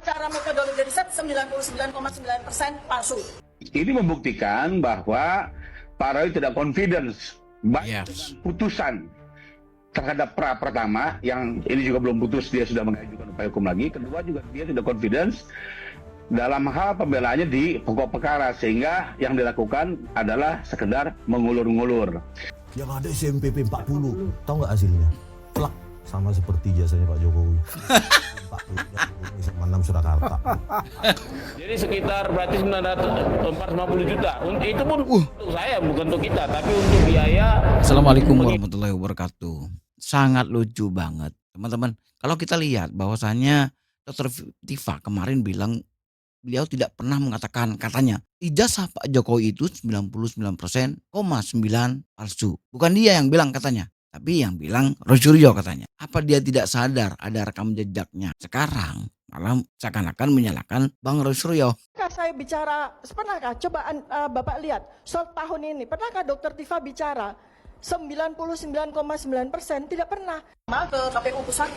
Secara metodologi riset 99,9% palsu. Ini membuktikan bahwa Pak Roy tidak confidence baik dengan putusan terhadap pra pertama yang ini juga belum putus, dia sudah mengajukan upaya hukum lagi. Kedua juga dia tidak confidence dalam hal pembelaannya di pokok perkara, sehingga yang dilakukan adalah sekedar mengulur-ngulur. Yang ada SMPP 40, tahu nggak hasilnya? Plak, sama seperti jasanya Pak Jokowi. 40 sama 6 Surakarta. Jadi sekitar berarti 450 juta. Itu pun untuk saya, bukan untuk kita, tapi untuk biaya. Assalamualaikum warahmatullahi wabarakatuh. Sangat lucu banget, teman-teman. Kalau kita lihat bahwasannya Dr. Tifa kemarin bilang beliau tidak pernah mengatakan, katanya ijazah Pak Jokowi itu 99,9% palsu. Bukan dia yang bilang katanya, tapi yang bilang Roy Suryo katanya. Apa dia tidak sadar ada rekam jejaknya? Sekarang malah seakan-akan menyalahkan Bang Roy Suryo. Saya bicara, pernahkah coba Bapak lihat soal tahun ini, pernahkah Dr. Tifa bicara 99,9% tidak pernah. Ke KPU Pusat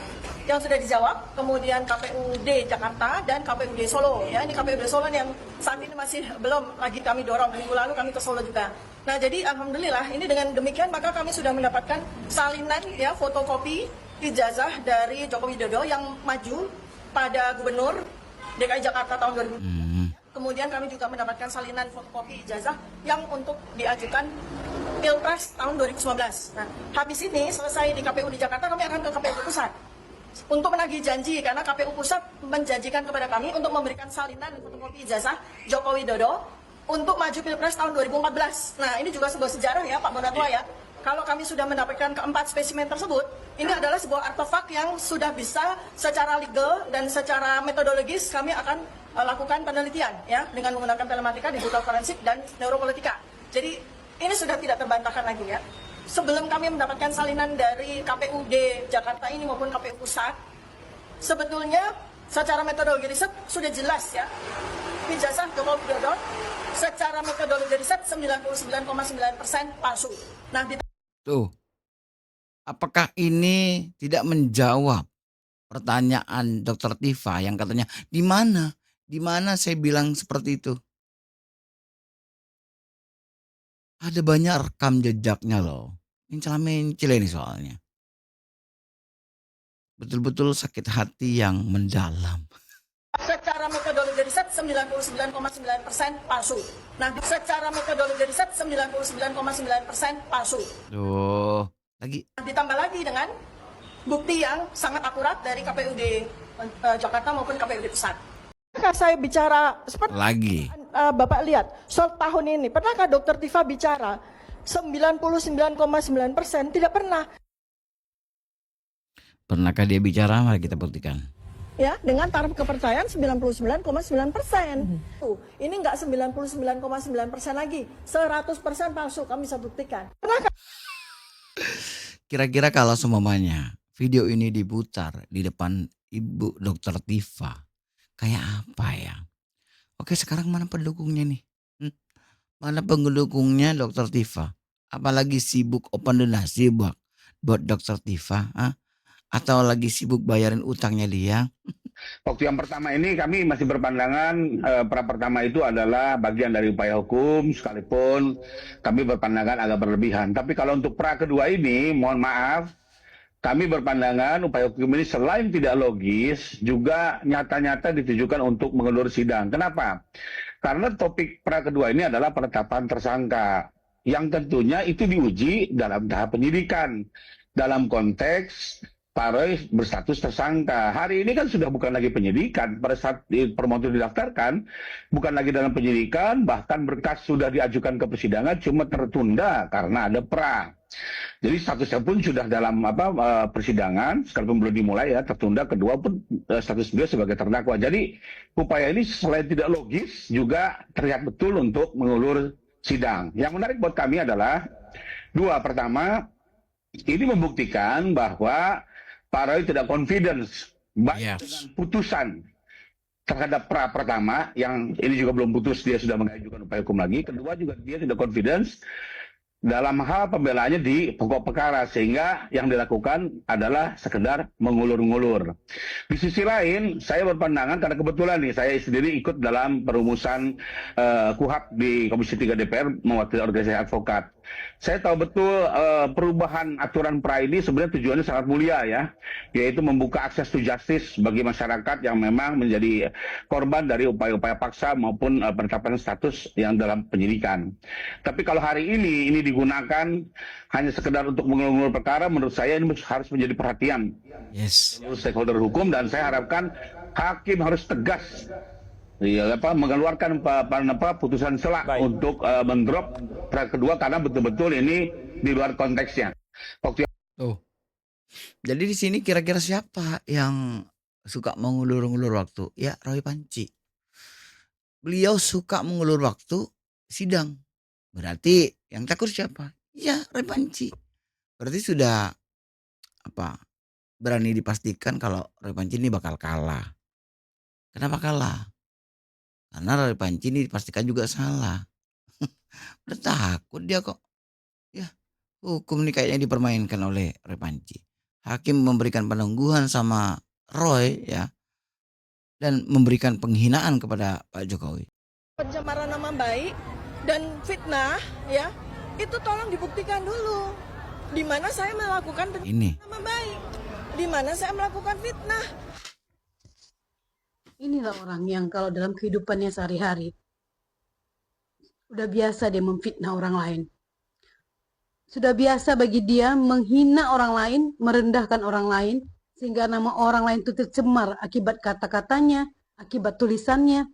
yang sudah dijawab, kemudian KPUD Jakarta dan KPUD Solo. Ya, ini KPUD Solo yang saat ini masih belum lagi kami dorong. Minggu lalu kami ke Solo juga. Nah, jadi alhamdulillah ini dengan demikian maka kami sudah mendapatkan salinan ya fotokopi ijazah dari Joko Widodo yang maju pada Gubernur DKI Jakarta tahun 2000. Kemudian kami juga mendapatkan salinan fotokopi ijazah yang untuk diajukan Pilpres tahun 2019. Nah, habis ini selesai di KPU di Jakarta, kami akan ke KPU Pusat untuk menagih janji, karena KPU Pusat menjanjikan kepada kami untuk memberikan salinan fotokopi ijazah Joko Widodo untuk maju Pilpres tahun 2014. Nah, ini juga sebuah sejarah ya Pak Bonatua ya. Kalau kami sudah mendapatkan keempat spesimen tersebut, ini adalah sebuah artefak yang sudah bisa secara legal dan secara metodologis kami akan lakukan penelitian ya dengan menggunakan telematika, digital forensik dan neuropolitika. Jadi ini sudah tidak terbantahkan lagi ya. Sebelum kami mendapatkan salinan dari KPUD Jakarta ini maupun KPU Pusat, sebetulnya secara metodologi riset sudah jelas ya. Ijazah Joko Widodo secara metodologi riset 99,9% palsu. Nah, Tuh, apakah ini tidak menjawab pertanyaan Dr. Tifa yang katanya di mana? Di mana saya bilang seperti itu? Ada banyak rekam jejaknya loh. Mencela-mencela ini soalnya. Betul-betul sakit hati yang mendalam. secara metodologi riset 99,9% palsu. Nah, secara metodologi riset 99,9% palsu. Duh, lagi. Ditambah lagi dengan bukti yang sangat akurat dari KPUD Jakarta maupun KPUD Pusat. Pernahkah saya bicara seperti Lagi. Bapak lihat soal tahun ini, pernahkah Dr. Tifa bicara 99,9%? Tidak pernah. Pernahkah dia bicara? Mari kita buktikan. Ya, dengan taraf kepercayaan 99,9%. Ini enggak 99,9% lagi, 100% palsu, kami bisa buktikan. Pernahkah? Kira-kira kalau semuanya video ini diputar di depan Ibu Dr. Tifa, kayak apa ya? Oke, sekarang mana pendukungnya nih? Mana pendukungnya Dr. Tifa? Apalagi sibuk open donasi buat Dr. Tifa? Atau lagi sibuk bayarin utangnya dia? Waktu yang pertama ini kami masih berpandangan pra pertama itu adalah bagian dari upaya hukum, sekalipun kami berpandangan agak berlebihan. Tapi kalau untuk pra kedua ini, mohon maaf, kami berpandangan upaya hukum ini selain tidak logis, juga nyata-nyata ditujukan untuk mengelur sidang. Kenapa? Karena topik pra kedua ini adalah penetapan tersangka, yang tentunya itu diuji dalam tahap penyidikan, dalam konteks Pak Roy berstatus tersangka. Hari ini kan sudah bukan lagi penyidikan. Pada saat permohonan didaftarkan, bukan lagi dalam penyidikan, bahkan berkas sudah diajukan ke persidangan, cuma tertunda karena ada pra. Jadi statusnya pun sudah dalam persidangan, sekalipun belum dimulai ya, tertunda. Kedua pun status beliau sebagai terdakwa. Jadi upaya ini selain tidak logis, juga terlihat betul untuk mengulur sidang. Yang menarik buat kami adalah dua. Pertama, ini membuktikan bahwa Pak Roy tidak confidence baik dengan putusan terhadap pra pertama yang ini juga belum putus, dia sudah mengajukan upaya hukum lagi. Kedua juga dia tidak confidence dalam hal pembelaannya di pokok perkara, sehingga yang dilakukan adalah sekedar mengulur-ngulur. Di sisi lain, saya berpandangan karena kebetulan nih saya sendiri ikut dalam perumusan KUHAP di Komisi 3 DPR mewakili organisasi advokat. Saya tahu betul perubahan aturan PRA ini sebenarnya tujuannya sangat mulia ya, yaitu membuka akses to justice bagi masyarakat yang memang menjadi korban dari upaya-upaya paksa maupun penetapan status yang dalam penyidikan. Tapi kalau hari ini digunakan hanya sekedar untuk mengulur perkara, menurut saya ini harus menjadi perhatian Yes. seluruh stakeholder hukum, dan saya harapkan hakim harus tegas mengeluarkan putusan selak untuk mendrop pra kedua karena betul-betul ini di luar konteksnya. Tuh. Jadi di sini kira-kira siapa yang suka mengulur-ngulur waktu? Ya, Roy Panci. Beliau suka mengulur waktu sidang. Berarti yang takut siapa? Ya, Roy Panci. Berarti sudah berani dipastikan kalau Roy Panci ini bakal kalah. Kenapa kalah? Karena Roy Panci ini dipastikan juga salah. Udah takut dia kok. Ya, hukum ini kayaknya dipermainkan oleh Roy Panci. Hakim memberikan penangguhan sama Roy ya, dan memberikan penghinaan kepada Pak Jokowi. Pencemaran nama baik dan fitnah ya, itu tolong dibuktikan dulu. Di mana saya melakukan Ini nama baik, di mana saya melakukan fitnah. Inilah orang yang kalau dalam kehidupannya sehari-hari udah biasa dia memfitnah orang lain. Sudah biasa bagi dia menghina orang lain, merendahkan orang lain, sehingga nama orang lain itu tercemar akibat kata-katanya, akibat tulisannya.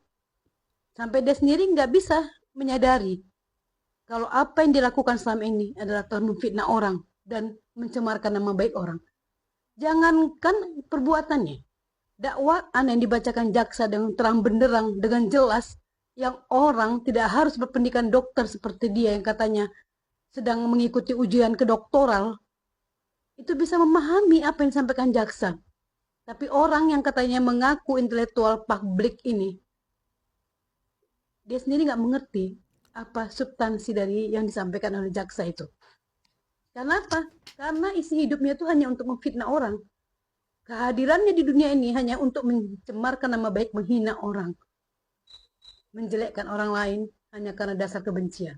Sampai dia sendiri nggak bisa menyadari kalau apa yang dilakukan selama ini adalah telah memfitnah orang dan mencemarkan nama baik orang. Jangankan perbuatannya, dakwaan yang dibacakan jaksa dengan terang benderang, dengan jelas, yang orang tidak harus berpendidikan dokter seperti dia yang katanya sedang mengikuti ujian kedoktoral, itu bisa memahami apa yang disampaikan jaksa. Tapi orang yang katanya mengaku intelektual publik ini, dia sendiri nggak mengerti apa substansi dari yang disampaikan oleh jaksa itu. Karena apa? Karena isi hidupnya itu hanya untuk memfitnah orang. Kehadirannya di dunia ini hanya untuk mencemarkan nama baik, menghina orang, menjelekkan orang lain hanya karena dasar kebencian.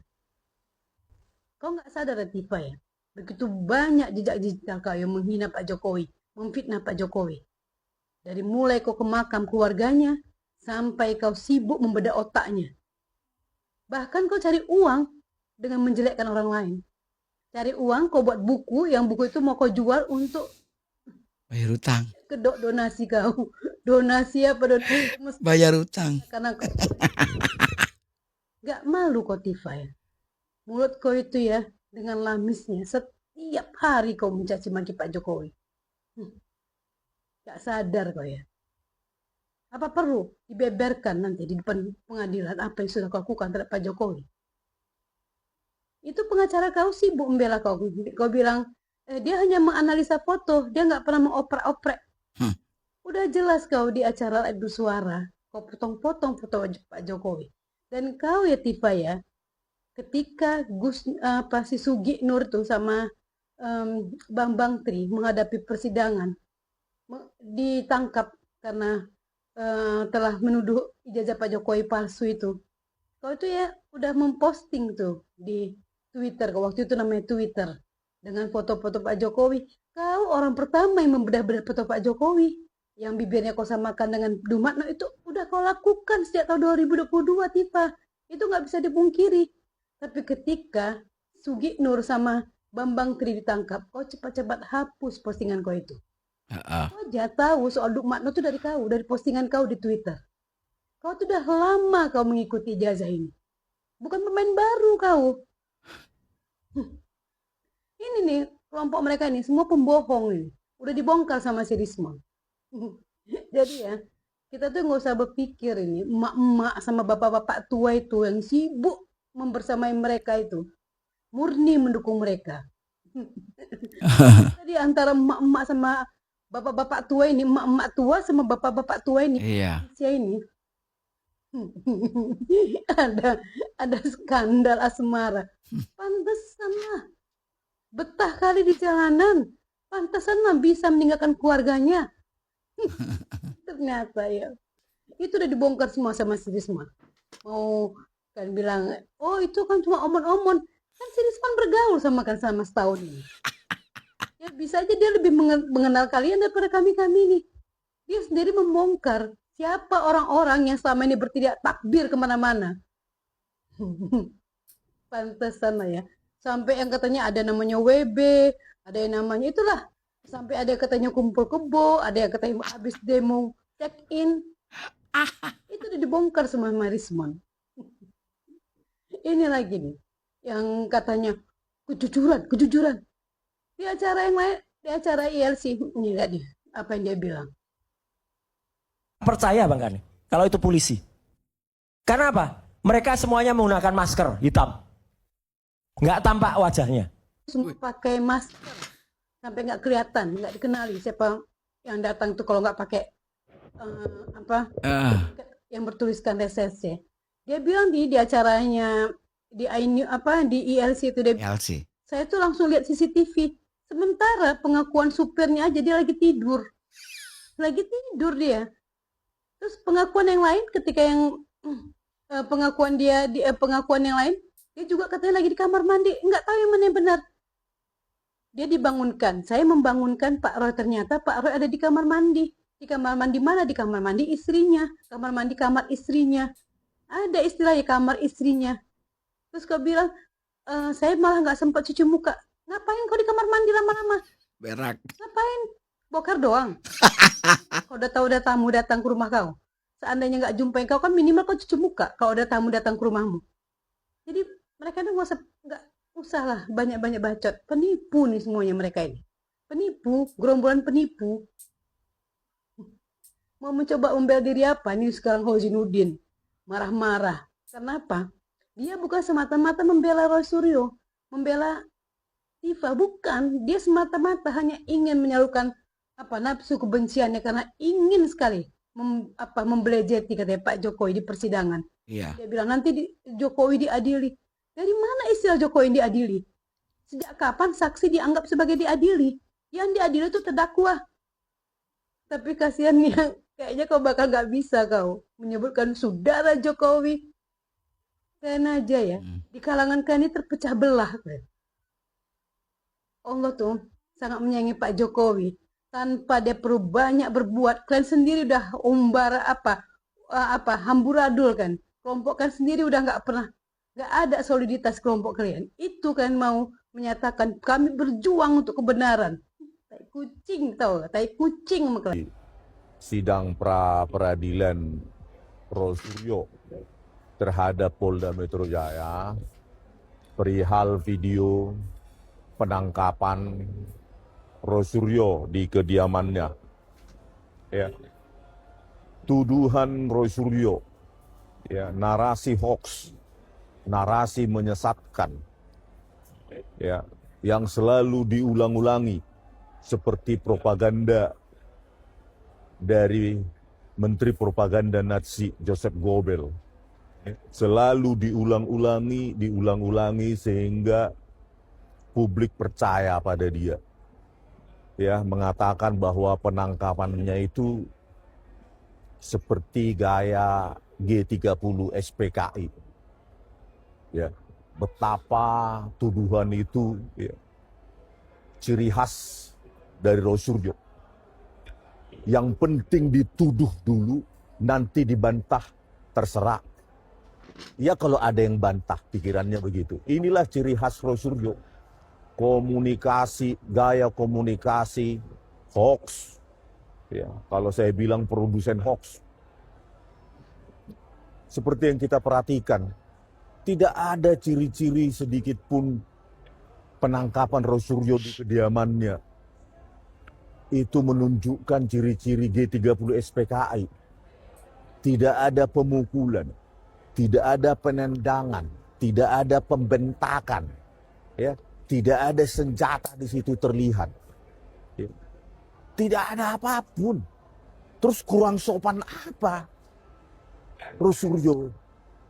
Kau nggak sadar Tifa ya? Begitu banyak jejak-jejak kau yang menghina Pak Jokowi, memfitnah Pak Jokowi. Dari mulai kau ke makam keluarganya, sampai kau sibuk membedah otaknya. Bahkan kau cari uang dengan menjelekkan orang lain. Cari uang, kau buat buku, yang buku itu mau kau jual untuk bayar utang. kedok donasi kau. Donasi apa? Donasi Bayar utang. karena kau gak malu kau Tifa ya. Mulut kau itu ya, dengan lamisnya setiap hari kau mencaci maki Pak Jokowi. Gak sadar kau ya. Apa perlu dibeberkan nanti di depan pengadilan apa yang sudah kau lakukan terhadap Pak Jokowi? Itu pengacara kau sibuk membela kau. Kau bilang dia hanya menganalisa foto, dia nggak pernah mengoprek-oprek. Udah jelas kau di acara adu suara, kau potong-potong foto Pak Jokowi. Dan kau ya Tifa ya, ketika si Sugi Nur tuh sama Bambang Tri menghadapi persidangan, ditangkap karena telah menuduh ijazah Pak Jokowi palsu itu. Kau itu ya udah memposting tuh di Twitter, waktu itu namanya Twitter, dengan foto-foto Pak Jokowi. Kau orang pertama yang membedah-bedah foto Pak Jokowi, yang bibirnya kau samakan dengan Dumatno, itu udah kau lakukan sejak tahun 2022 Tifa. Itu nggak bisa dipungkiri. Tapi ketika Sugi Nur sama Bambang Tri ditangkap, kau cepat-cepat hapus postingan kau itu. Kau aja tahu soal Dumatno itu dari kau, dari postingan kau di Twitter. Kau tuh udah lama kau mengikuti ijazah ini. Bukan pemain baru kau. Ini nih, kelompok mereka ini semua pembohong ini. Udah dibongkar sama si Risma. Jadi ya, kita tuh nggak usah berpikir ini, emak-emak sama bapak-bapak tua itu yang sibuk membersamai mereka itu, murni mendukung mereka. Jadi antara emak-emak sama bapak-bapak tua ini, emak-emak tua sama bapak-bapak tua ini, Iya. usia ini, ada skandal asmara. Pantesan lah. Betah kali di jalanan. Pantesan lah bisa meninggalkan keluarganya. Ternyata ya. Itu udah dibongkar semua sama si Risma. Mau kan bilang, oh itu kan cuma omon-omon. Kan si Risma bergaul sama setahun ini. Ya bisa aja dia lebih mengenal kalian daripada kami-kami ini. Dia sendiri membongkar siapa orang-orang yang selama ini bertindak takbir kemana-mana. Pantesan lah ya. Sampai yang katanya ada namanya WB, ada yang namanya itulah. Sampai ada yang katanya kumpul kebo, ada yang katanya habis demo check in. Itu udah dibongkar semua sama Risman. Ini lagi nih, yang katanya kejujuran. Di acara yang lain, di acara ILC, ini lihat nih, apa yang dia bilang. Percaya Bang Kani, kalau itu polisi. Karena apa? Mereka semuanya menggunakan masker hitam. Nggak tampak wajahnya. Semua pakai masker. Sampai nggak kelihatan, nggak dikenali siapa yang datang tuh kalau nggak pakai yang bertuliskan resese. Dia bilang di acaranya di ILC itu dia LC. saya tuh langsung lihat CCTV. Sementara pengakuan supirnya aja dia lagi tidur. Dia. Terus pengakuan yang lain ketika yang pengakuan yang lain dia juga katanya lagi di kamar mandi. Nggak tahu yang mana yang benar. Dia dibangunkan. Saya membangunkan Pak Roy, ternyata Pak Roy ada di kamar mandi. Di kamar mandi mana? Di kamar mandi istrinya. Kamar mandi kamar istrinya. Ada istilahnya kamar istrinya. Terus kau bilang, saya malah nggak sempat cuci muka. Ngapain kau di kamar mandi lama-lama? Berak. Ngapain? Bokar doang. Kau udah tahu ada tamu datang ke rumah kau. Seandainya nggak jumpain kau kan minimal kau cuci muka. Kalau ada tamu datang ke rumahmu. Jadi mereka tuh nggak usah lah banyak-banyak bacot. Penipu nih semuanya mereka ini. Penipu, gerombolan penipu. Mau mencoba membela diri apa? Ini sekarang Hozinuddin marah-marah. Kenapa? Dia bukan semata-mata membela Roy Suryo, membela Tifa, bukan. Dia semata-mata hanya ingin menyalurkan nafsu kebenciannya karena ingin sekali membelejeti katanya Pak Jokowi di persidangan. Iya. Dia bilang nanti Jokowi diadili. Dari mana istilah Jokowi diadili? Sejak kapan saksi dianggap sebagai diadili? Yang diadili itu terdakwa. Tapi kasihannya kayaknya kau bakal nggak bisa kau menyebutkan saudara Jokowi. Kayaknya aja ya, di kalangan kalian ini terpecah belah. Allah tuh sangat menyayangi Pak Jokowi. Tanpa dia perlu banyak berbuat, kalian sendiri udah umbara hamburadul kan. Kelompok kan sendiri udah nggak ada soliditas kelompok kalian. Itu kan mau menyatakan kami berjuang untuk kebenaran. Tai kucing tau, tai kucing sama kalian. Sidang pra-peradilan Roy Suryo terhadap Polda Metro Jaya perihal video penangkapan Roy Suryo di kediamannya. Ya. Tuduhan Roy Suryo, ya, narasi hoax, narasi menyesatkan, ya, yang selalu diulang-ulangi seperti propaganda dari Menteri Propaganda Nazi Joseph Goebbels. Selalu diulang-ulangi sehingga publik percaya pada dia. Ya, mengatakan bahwa penangkapannya itu seperti gaya G30 SPKI. Ya, betapa tuduhan itu ya, ciri khas dari Roy Suryo. Yang penting dituduh dulu, nanti dibantah, terserah. Ya kalau ada yang bantah, pikirannya begitu. Inilah ciri khas Roy Suryo. Komunikasi, gaya komunikasi, hoax. Ya, kalau saya bilang produsen hoax. Seperti yang kita perhatikan, tidak ada ciri-ciri sedikit pun penangkapan Roy Suryo di kediamannya. Itu menunjukkan ciri-ciri G30 SPKI. Tidak ada pemukulan, tidak ada penendangan, tidak ada pembentakan, ya, tidak ada senjata di situ terlihat. Ya. Tidak ada apapun. Terus kurang sopan apa? Roy Suryo,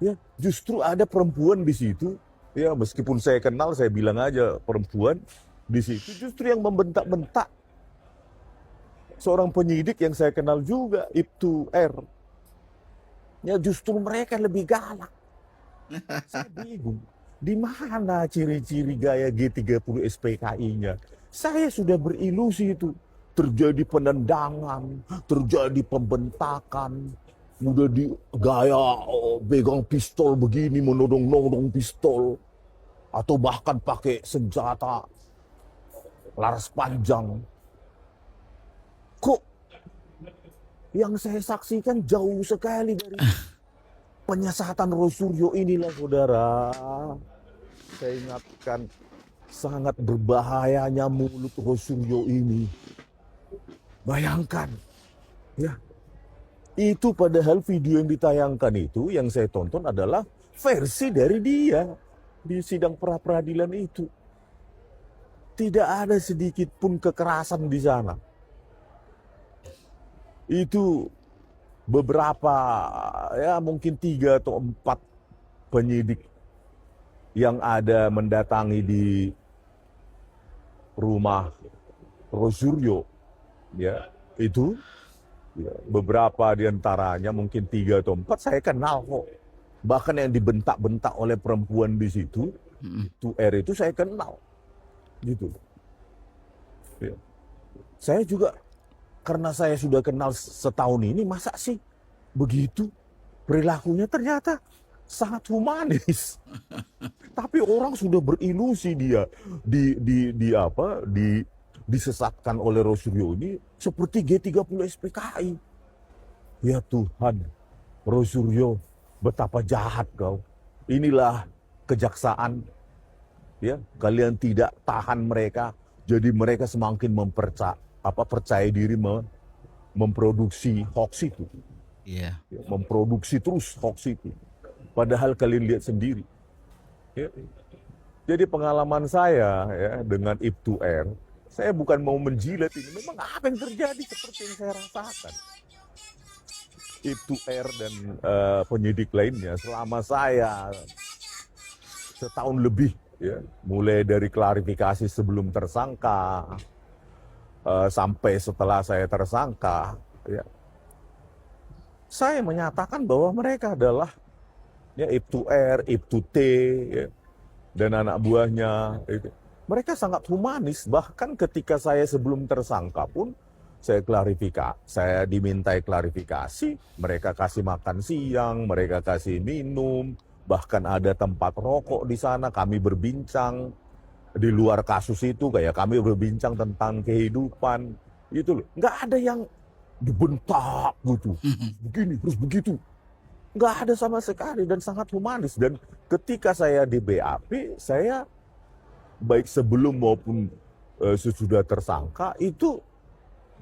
Ya, justru ada perempuan di situ. Ya, meskipun saya kenal, saya bilang aja perempuan di situ justru yang membentak-bentak seorang penyidik yang saya kenal juga, Ibtu R. Ya, justru mereka lebih galak. Saya bingung. Di mana ciri-ciri gaya G30 SPKI-nya? Saya sudah berilusi itu. Terjadi penendangan, terjadi pembentakan, udah di gaya pegang pistol begini, menodong-nodong pistol, atau bahkan pakai senjata laras panjang. Kok yang saya saksikan jauh sekali dari penyesatan Rosuryo inilah, saudara. Saya ingatkan, sangat berbahayanya mulut Rosuryo ini. Bayangkan, ya, itu padahal video yang ditayangkan itu, yang saya tonton adalah versi dari dia di sidang pra-peradilan itu. Tidak ada sedikit pun kekerasan di sana. Itu beberapa, ya mungkin 3 atau 4 penyidik yang ada mendatangi di rumah Rosuryo. Ya, itu ya, beberapa diantaranya mungkin 3 atau 4 saya kenal kok. Bahkan yang dibentak-bentak oleh perempuan di situ, itu R itu saya kenal, gitu. Ya. Saya juga karena saya sudah kenal setahun ini, masa sih begitu perilakunya, ternyata sangat humanis. Tapi orang sudah berilusi dia disesatkan oleh Rosuryo ini seperti G30 SPKI. Ya Tuhan, Rosuryo, betapa jahat kau. Inilah kejaksaan. Ya, kalian tidak tahan mereka, jadi mereka semakin percaya diri memproduksi hoax itu. Iya. Ya, memproduksi terus hoax itu. Padahal kalian lihat sendiri. Ya. Jadi pengalaman saya ya dengan Ibtu R, saya bukan mau menjilat ini. Memang apa yang terjadi seperti yang saya rasakan. Ibtu R dan penyidik lainnya selama saya setahun lebih, ya, mulai dari klarifikasi sebelum tersangka sampai setelah saya tersangka, ya, saya menyatakan bahwa mereka adalah ya Ibtu R, Ibtu T, ya, dan anak buahnya. Mereka sangat humanis. Bahkan ketika saya sebelum tersangka pun saya dimintai klarifikasi. Mereka kasih makan siang, mereka kasih minum, bahkan ada tempat rokok di sana. Kami berbincang di luar kasus itu, kayak kami berbincang tentang kehidupan. Itu loh. Nggak ada yang dibentak gitu, begini terus begitu. Nggak ada sama sekali, dan sangat humanis. Dan ketika saya di BAP, saya baik sebelum maupun sesudah tersangka itu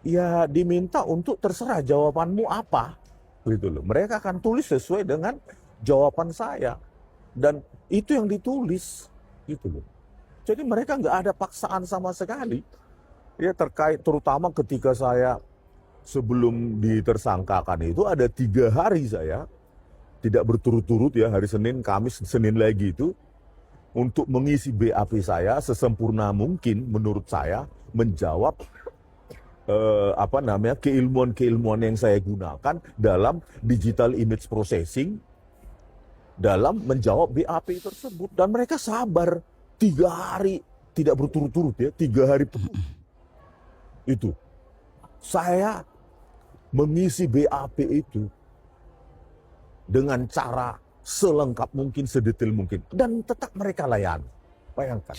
ya diminta untuk terserah jawabanmu apa, gitu loh. Mereka akan tulis sesuai dengan jawaban saya, dan itu yang ditulis, gitu loh. Jadi mereka nggak ada paksaan sama sekali, ya, terkait terutama ketika saya sebelum ditersangkakan itu ada 3 hari saya tidak berturut-turut, ya, hari Senin, Kamis, Senin lagi itu, untuk mengisi BAP saya sesempurna mungkin menurut saya, menjawab keilmuan-keilmuan yang saya gunakan dalam digital image processing dalam menjawab BAP tersebut. Dan mereka sabar 3 hari tidak berturut-turut, ya, 3 hari penuh. Itu saya mengisi BAP itu dengan cara selengkap mungkin, sedetail mungkin, dan tetap mereka layani. Bayangkan.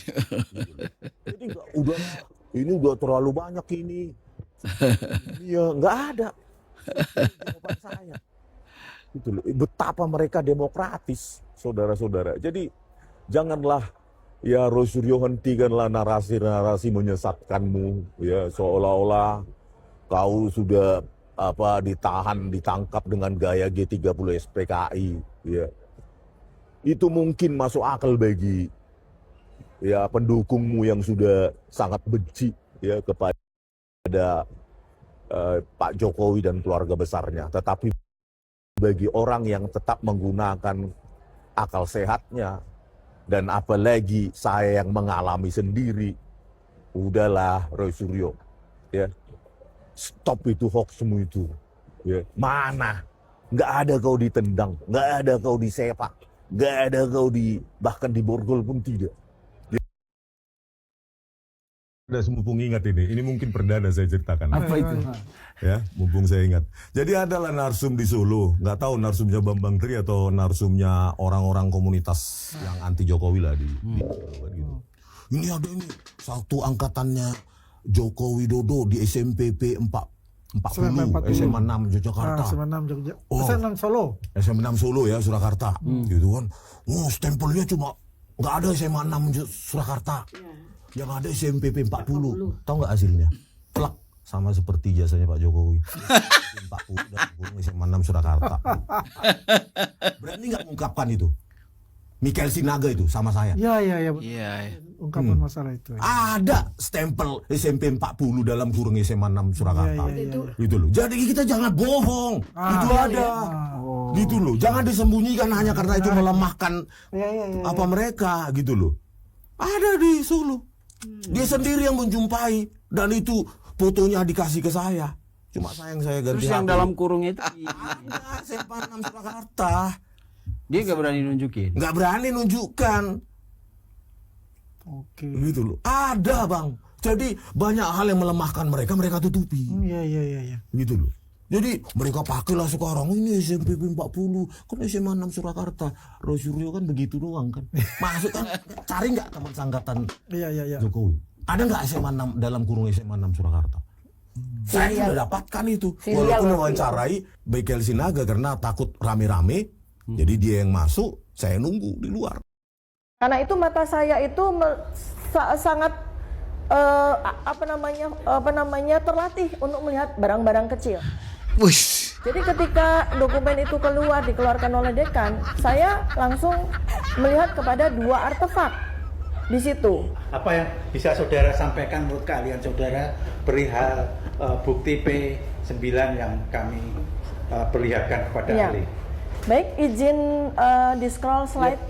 Jadi ini udah terlalu banyak ini. Ya nggak ada jawaban saya. Itu loh, betapa mereka demokratis, saudara-saudara. Jadi janganlah, ya, Rosuryo, hentikanlah narasi-narasi menyesatkanmu, ya, seolah-olah kau sudah ditangkap dengan gaya G30 SPKI, ya. Itu mungkin masuk akal bagi, ya, pendukungmu yang sudah sangat benci, ya, kepada Pak Jokowi dan keluarga besarnya. Tetapi bagi orang yang tetap menggunakan akal sehatnya, dan apalagi saya yang mengalami sendiri. Udahlah Roy Suryo, ya, stop itu hoax semua itu. Ya. Mana? Nggak ada kau ditendang, nggak ada kau disepak, nggak ada kau bahkan diborgol pun tidak. Ada mumpung ingat ini mungkin perdana saya ceritakan. Apa itu? Ya, mumpung saya ingat. Jadi adalah narsum di Solo, nggak tahu narsumnya Bambang Tri atau narsumnya orang-orang komunitas yang anti Jokowi lah di gitu. Ini ada ini satu angkatannya Joko Widodo di SMPP 40, SMA 6 Yogyakarta. SMA 6 Jogja. Oh. SMA 6 Solo. SMA 6 Solo ya, Surakarta. Gitu kan. Oh, stempelnya cuma nggak ada SMA 6 Surakarta. Yang ada SMPP 40. Tahu nggak hasilnya? Plak, sama seperti jasanya Pak Jokowi. 40 dan SMA 6 Surakarta. Berani nggak mengungkapkan itu? Mikael Sinaga itu sama saya. Iya. Iya. Ungkapan masalah itu. Ada stempel SMP 40 dalam kurung SMA 6 Surakarta. Iya. Gitu loh. Jadi kita jangan bohong. Itu ada. Oh. Gitu loh. Jangan disembunyikan hanya karena itu melemahkan Iya. apa mereka gitu loh. Ada di Solo. Dia sendiri yang menjumpai dan itu fotonya dikasih ke saya. Cuma saya ganti. Terus yang HP. dalam kurung itu Ada SMA 6 Surakarta. dia nggak berani nunjukin. Nggak berani nunjukkan. Oke. Gitu loh. Ada bang. Jadi banyak hal yang melemahkan mereka tutupi. Iya. Gitu loh. Jadi mereka pakailah sekarang ini SMP 40 kan SMA 6 Surakarta. Roy Suryo kan begitu doang kan. Masuk kan cari nggak teman sangkatan Iya. Jokowi. Ada nggak SMA 6 dalam kurung SMA 6 Surakarta? Saya sudah dapatkan itu. Walaupun mewawancarai Mikael Sinaga karena takut rame-rame. Jadi dia yang masuk, saya nunggu di luar. Karena itu mata saya itu sangat terlatih untuk melihat barang-barang kecil. Wush. Jadi ketika dokumen itu dikeluarkan oleh dekan, saya langsung melihat kepada 2 artefak di situ. Apa yang bisa saudara sampaikan menurut kalian saudara perihal bukti P9 yang kami perlihatkan kepada ahli? Baik, izin di scroll slide.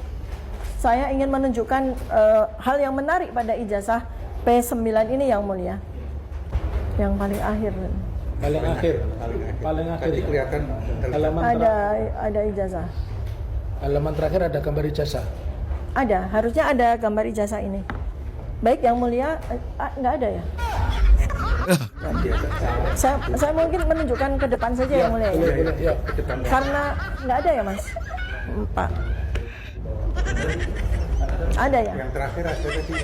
Saya ingin menunjukkan hal yang menarik pada ijazah P9 ini yang mulia. Yang paling akhir. Paling akhir. Tadi kelihatan Ada ijazah. Halaman terakhir ada gambar ijazah. Ada, harusnya ada gambar ijazah ini. Baik, yang mulia, nggak ada ya? Saya mungkin menunjukkan ke depan saja yang mulia ya. Karena nggak ada ya mas, Pak. Ada ya? Yang terakhir ada tadi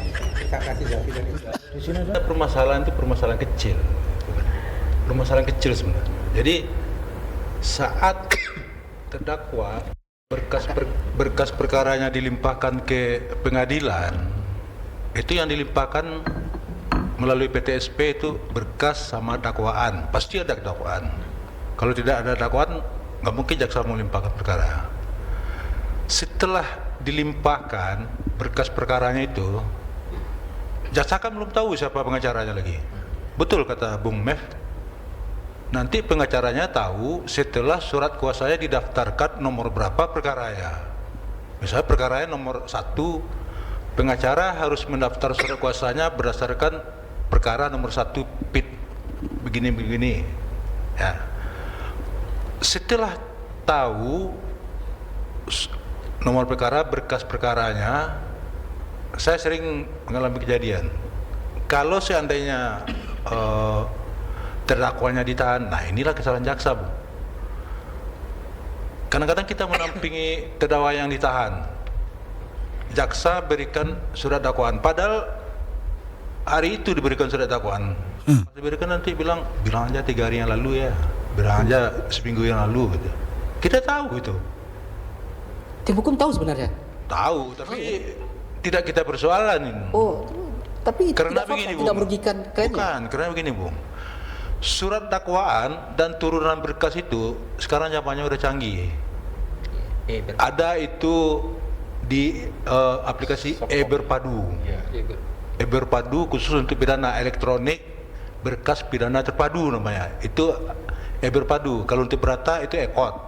saya kasih Zafi tadi. Di sini ada permasalahan itu permasalahan kecil. Permasalahan kecil sebenarnya. Jadi saat terdakwa berkas perkaranya dilimpahkan ke pengadilan, itu yang dilimpahkan melalui PTSP itu berkas sama dakwaan. Pasti ada dakwaan. Kalau tidak ada dakwaan, nggak mungkin jaksa melimpahkan perkara. Setelah dilimpahkan berkas perkaranya itu, jaksa kan belum tahu siapa pengacaranya lagi. Betul kata Bung Mev, nanti pengacaranya tahu setelah surat kuasanya didaftarkan nomor berapa perkaranya. Misalnya perkaranya nomor 1, pengacara harus mendaftar surat kuasanya berdasarkan perkara nomor 1 PIT begini-begini. Ya. Setelah tahu nomor perkara, berkas perkaranya, saya sering mengalami kejadian. Kalau seandainya terdakwanya ditahan, nah inilah kesalahan jaksa, Bu. Kadang-kadang kita menampingi terdakwa yang ditahan, jaksa berikan surat dakwaan, padahal hari itu diberikan surat dakwaan. Diberikan nanti bilang aja 3 hari yang lalu ya, bilang aja seminggu yang lalu gitu. Kita tahu itu. Tim hukum tahu sebenarnya? Tahu, tapi tidak kita persoalan ini. Oh, tapi itu Karena tidak begini, tidak merugikan kliennya? Bukan, karena begini, Bung. Surat dakwaan dan turunan berkas itu sekarang zamannya udah canggih. Ada itu di aplikasi e-Berpadu. E-Berpadu khusus untuk pidana elektronik, berkas pidana terpadu namanya. Itu e-Berpadu. Kalau untuk perdata itu e-Court.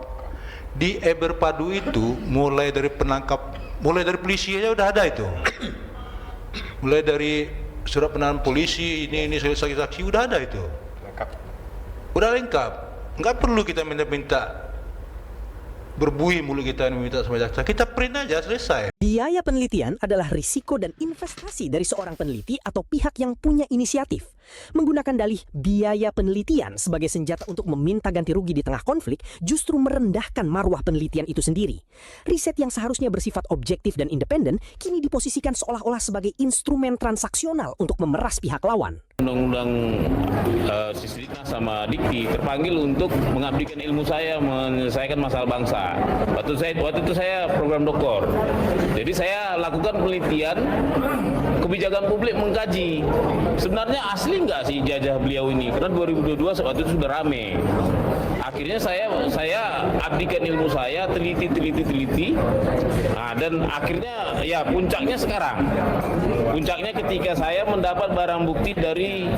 Di Eberpadu itu mulai dari polisi aja udah ada itu. Mulai dari surat penahanan polisi, ini saksi-saksi udah ada itu. Udah lengkap. Nggak perlu kita minta berbuih mulut kita meminta sama jaksa. Kita print aja, selesai. Biaya penelitian adalah risiko dan investasi dari seorang peneliti atau pihak yang punya inisiatif. Menggunakan dalih biaya penelitian sebagai senjata untuk meminta ganti rugi di tengah konflik justru merendahkan marwah penelitian itu sendiri. Riset yang seharusnya bersifat objektif dan independen kini diposisikan seolah-olah sebagai instrumen transaksional untuk memeras pihak lawan. Undang-undang Sisdiknas sama Dikti terpanggil untuk mengabdikan ilmu saya menyelesaikan masalah bangsa. Waktu itu saya program doktor. Jadi saya lakukan penelitian kebijakan publik, mengkaji sebenarnya asli nggak sih jajah beliau ini, karena 2022 waktu itu sudah rame. Akhirnya saya abdikan ilmu saya, teliti. Nah, dan akhirnya ya puncaknya sekarang. Puncaknya ketika saya mendapat barang bukti dari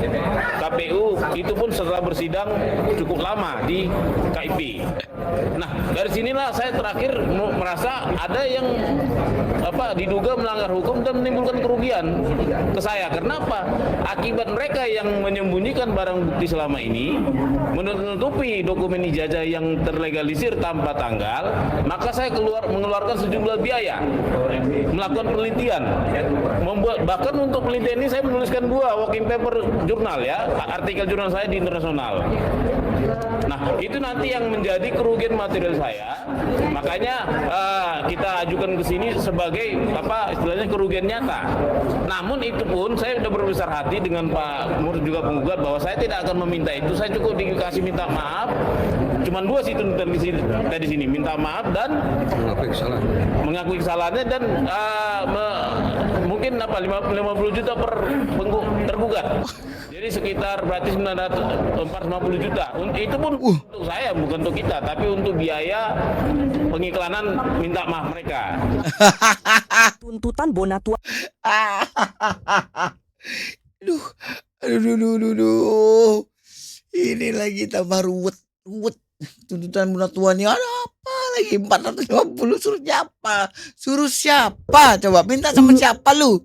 KPU, itu pun setelah bersidang cukup lama di KIP. Nah, dari sinilah saya terakhir merasa ada yang diduga melanggar hukum dan menimbulkan kerugian ke saya. Kenapa? Akibat mereka yang menyembunyikan barang bukti selama ini, menutupi dokumen ijazah yang terlegalisir tanpa tanggal, maka saya mengeluarkan sejumlah biaya melakukan penelitian. Bahkan untuk penelitian ini saya menuliskan 2 working paper jurnal, ya, artikel jurnal saya di internasional. Nah, itu nanti yang menjadi kerugian material saya. Makanya kita ajukan ke sini sebagai istilahnya kerugian nyata. Namun itu pun saya sudah berbesar hati dengan Pak Mur juga penggugat bahwa saya tidak akan meminta itu. Saya cukup dikasih minta maaf. Cuman 2 sih tuntutan di sini, minta maaf dan mengakui kesalahannya dan mungkin 50 juta per tergugat. Jadi sekitar berarti 450 juta. Itu pun untuk saya, bukan untuk kita, tapi untuk biaya pengiklanan minta maaf mereka. Tuntutan Bonatua. Aduh. Ini lagi tambah ruwet. Tuntutan Bonatua ini ada apa lagi? 450 suruh siapa? Coba minta sama siapa lu?